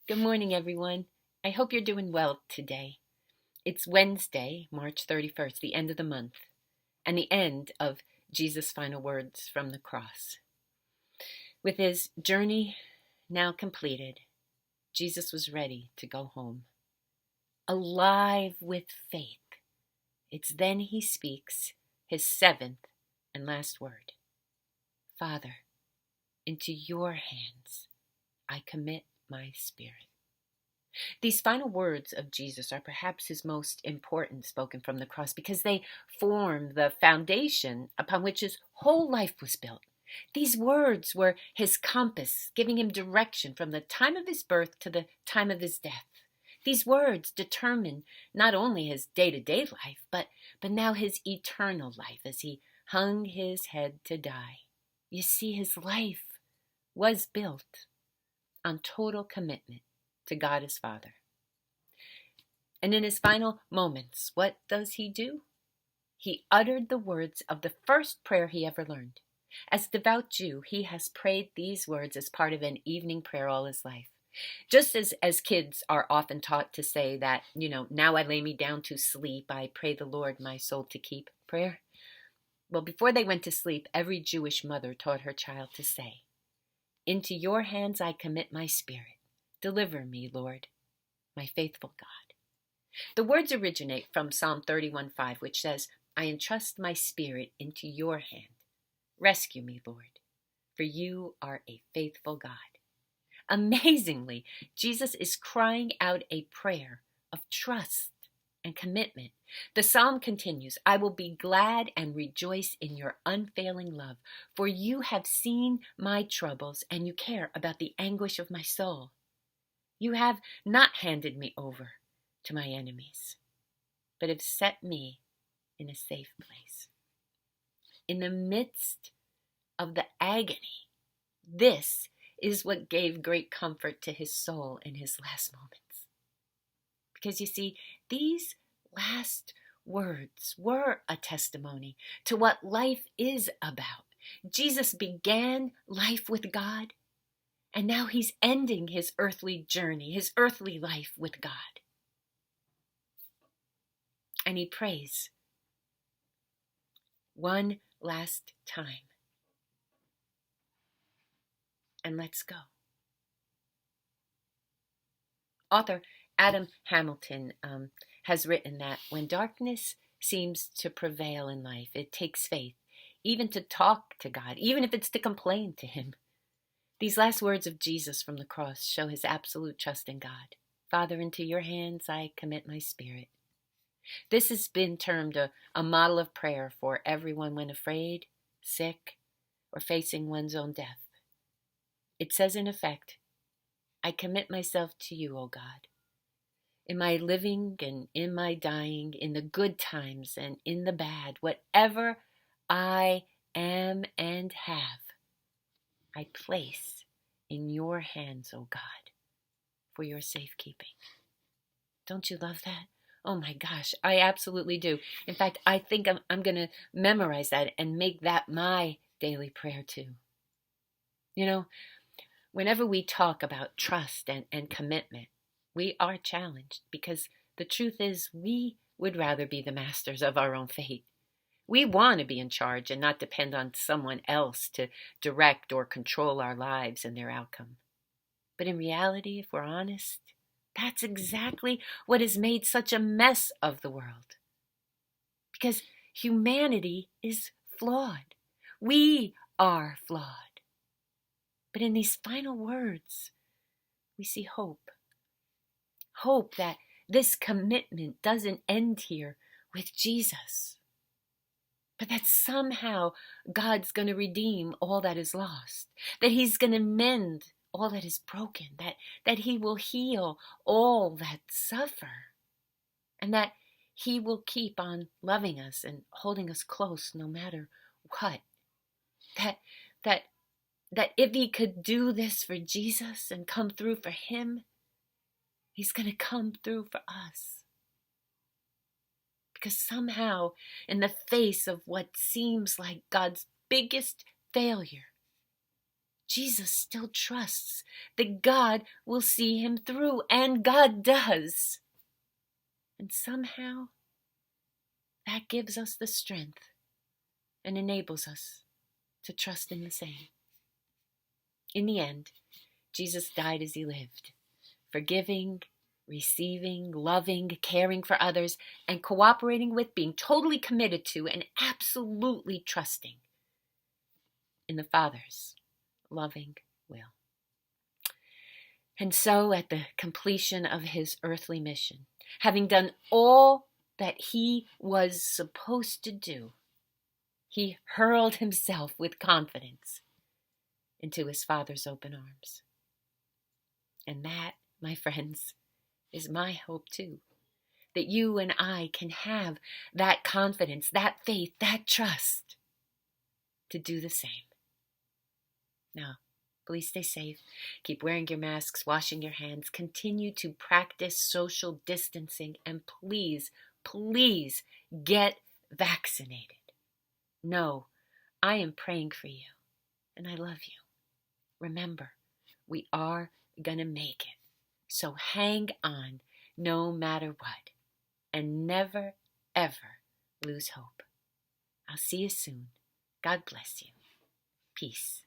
Good morning, everyone. I hope you're doing well today. It's Wednesday, March 31st, the end of the month, and the end of Jesus' final words from the cross. With his journey now completed, Jesus was ready to go home. Alive with faith, it's then he speaks his seventh and last word. Father, into your hands I commit my spirit. These final words of Jesus are perhaps his most important spoken from the cross because they form the foundation upon which his whole life was built. These words were his compass, giving him direction from the time of his birth to the time of his death. These words determine not only his day-to-day life, but now his eternal life as he hung his head to die. You see, his life was built on total commitment to God his Father. And in his final moments, what does he do? He uttered the words of the first prayer he ever learned. As a devout Jew, he has prayed these words as part of an evening prayer all his life. Just as kids are often taught to say that, now I lay me down to sleep, I pray the Lord my soul to keep prayer. Well, before they went to sleep, every Jewish mother taught her child to say, into your hands I commit my spirit. Deliver me, Lord, my faithful God. The words originate from Psalm 31:5, which says, I entrust my spirit into your hand. Rescue me, Lord, for you are a faithful God. Amazingly, Jesus is crying out a prayer of trust and commitment. The psalm continues, I will be glad and rejoice in your unfailing love, for you have seen my troubles and you care about the anguish of my soul. You have not handed me over to my enemies, but have set me in a safe place. In the midst of the agony, this is what gave great comfort to his soul in his last moments. Because you see, these last words were a testimony to what life is about. Jesus began life with God, and now he's ending his earthly journey, his earthly life with God. And he prays one last time. And let's go. Author Adam Hamilton has written that when darkness seems to prevail in life, it takes faith, even to talk to God, even if it's to complain to him. These last words of Jesus from the cross show his absolute trust in God. Father, into your hands I commit my spirit. This has been termed a model of prayer for everyone when afraid, sick, or facing one's own death. It says in effect, I commit myself to you, O God. In my living and in my dying, in the good times and in the bad, whatever I am and have, I place in your hands, O God, for your safekeeping. Don't you love that? Oh my gosh, I absolutely do. In fact, I think I'm going to memorize that and make that my daily prayer too. Whenever we talk about trust and commitment, we are challenged because the truth is we would rather be the masters of our own fate. We want to be in charge and not depend on someone else to direct or control our lives and their outcome. But in reality, if we're honest, that's exactly what has made such a mess of the world. Because humanity is flawed. We are flawed. But in these final words, we see hope. Hope that this commitment doesn't end here with Jesus, but that somehow God's going to redeem all that is lost, that he's going to mend all that is broken, that he will heal all that suffer, and that he will keep on loving us and holding us close no matter what. That if he could do this for Jesus and come through for him, he's going to come through for us. Because somehow, in the face of what seems like God's biggest failure, Jesus still trusts that God will see him through, and God does. And somehow that gives us the strength and enables us to trust in the same. In the end, Jesus died as he lived, forgiving, receiving, loving, caring for others, and cooperating with, being totally committed to, and absolutely trusting in the Father's loving will. And so, at the completion of his earthly mission, having done all that he was supposed to do, he hurled himself with confidence into his Father's open arms. And that, my friends, is my hope too. That you and I can have that confidence, that faith, that trust to do the same. Now, please stay safe. Keep wearing your masks, washing your hands. Continue to practice social distancing. And please, please get vaccinated. No, I am praying for you. And I love you. Remember, we are going to make it. So hang on no matter what. And never, ever lose hope. I'll see you soon. God bless you. Peace.